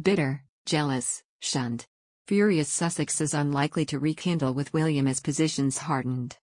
Bitter, jealous, shunned. Furious Sussex is unlikely to rekindle with William as positions hardened.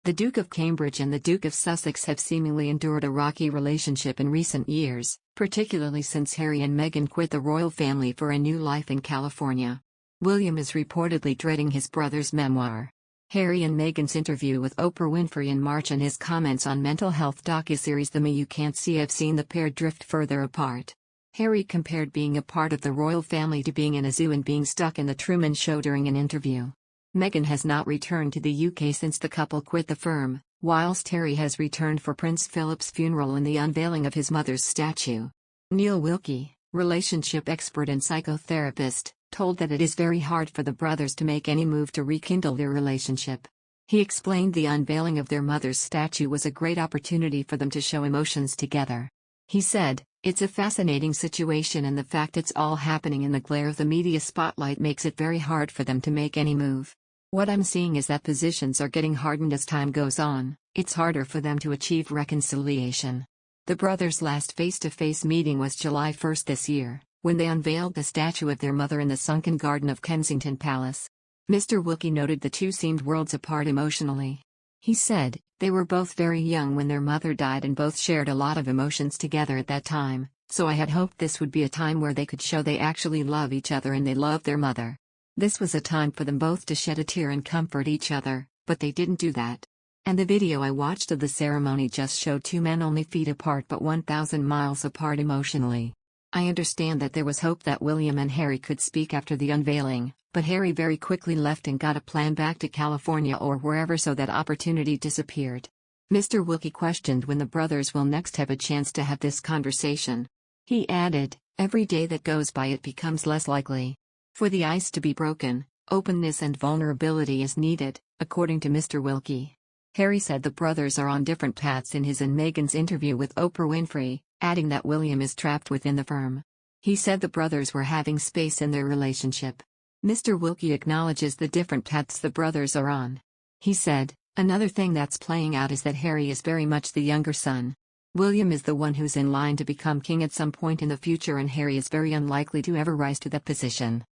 The Duke of Cambridge and the Duke of Sussex have seemingly endured a rocky relationship in recent years, particularly since Harry and Meghan quit the royal family for a new life in California. William is reportedly dreading his brother's memoir. Harry and Meghan's interview with Oprah Winfrey in March and his comments on mental health docuseries The Me You Can't See have seen the pair drift further apart. Harry compared being a part of the royal family to being in a zoo and being stuck in the Truman Show during an interview. Meghan has not returned to the UK since the couple quit the firm, whilst Harry has returned for Prince Philip's funeral and the unveiling of his mother's statue. Neil Wilkie, relationship expert and psychotherapist, told that it is very hard for the brothers to make any move to rekindle their relationship. He explained the unveiling of their mother's statue was a great opportunity for them to show emotions together. He said, "It's a fascinating situation and the fact it's all happening in the glare of the media spotlight makes it very hard for them to make any move. What I'm seeing is that positions are getting hardened as time goes on, it's harder for them to achieve reconciliation." The brothers' last face-to-face meeting was July 1 this year, when they unveiled the statue of their mother in the sunken garden of Kensington Palace. Mr. Wilkie noted the two seemed worlds apart emotionally. He said, "They were both very young when their mother died and both shared a lot of emotions together at that time, so I had hoped this would be a time where they could show they actually love each other and they love their mother. This was a time for them both to shed a tear and comfort each other, but they didn't do that. And the video I watched of the ceremony just showed two men only feet apart but 1,000 miles apart emotionally. I understand that there was hope that William and Harry could speak after the unveiling, but Harry very quickly left and got a plan back to California or wherever, so that opportunity disappeared." Mr. Wilkie questioned when the brothers will next have a chance to have this conversation. He added, "Every day that goes by it becomes less likely. For the ice to be broken, openness and vulnerability is needed," according to Mr. Wilkie. Harry said the brothers are on different paths in his and Meghan's interview with Oprah Winfrey, adding that William is trapped within the firm. He said the brothers were having space in their relationship. Mr. Wilkie acknowledges the different paths the brothers are on. He said, "Another thing that's playing out is that Harry is very much the younger son. William is the one who's in line to become king at some point in the future and Harry is very unlikely to ever rise to that position.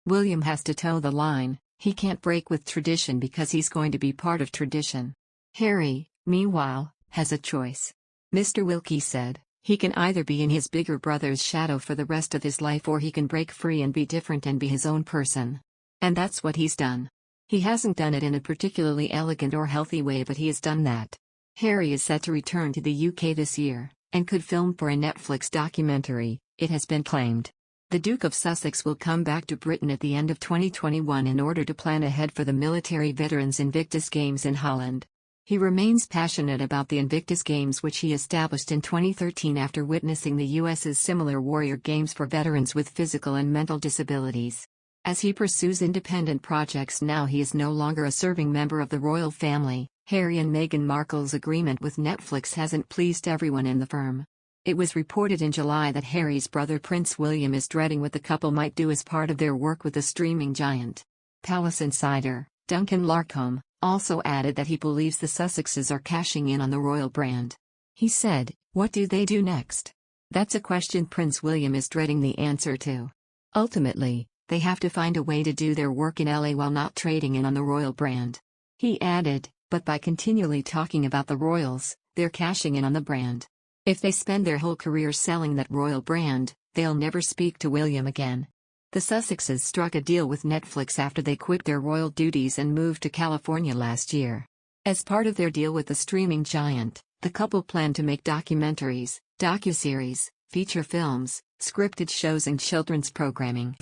William has to toe the line, he can't break with tradition because he's going to be part of tradition. Harry, meanwhile, has a choice." Mr. Wilkie said, "He can either be in his bigger brother's shadow for the rest of his life or he can break free and be different and be his own person. And that's what he's done. He hasn't done it in a particularly elegant or healthy way, but he has done that." Harry is set to return to the UK this year, and could film for a Netflix documentary, it has been claimed. The Duke of Sussex will come back to Britain at the end of 2021 in order to plan ahead for the military veterans Invictus Games in Holland. He remains passionate about the Invictus Games, which he established in 2013 after witnessing the US's similar Warrior Games for veterans with physical and mental disabilities. As he pursues independent projects now, he is no longer a serving member of the royal family. Harry and Meghan Markle's agreement with Netflix hasn't pleased everyone in the firm. It was reported in July that Harry's brother Prince William is dreading what the couple might do as part of their work with the streaming giant. Palace insider, Duncan Larcombe, also added that he believes the Sussexes are cashing in on the royal brand. He said, "What do they do next? That's a question Prince William is dreading the answer to. Ultimately, they have to find a way to do their work in LA while not trading in on the royal brand." He added, "But by continually talking about the royals, they're cashing in on the brand. If they spend their whole career selling that royal brand, they'll never speak to William again." The Sussexes struck a deal with Netflix after they quit their royal duties and moved to California last year. As part of their deal with the streaming giant, the couple planned to make documentaries, docuseries, feature films, scripted shows and children's programming.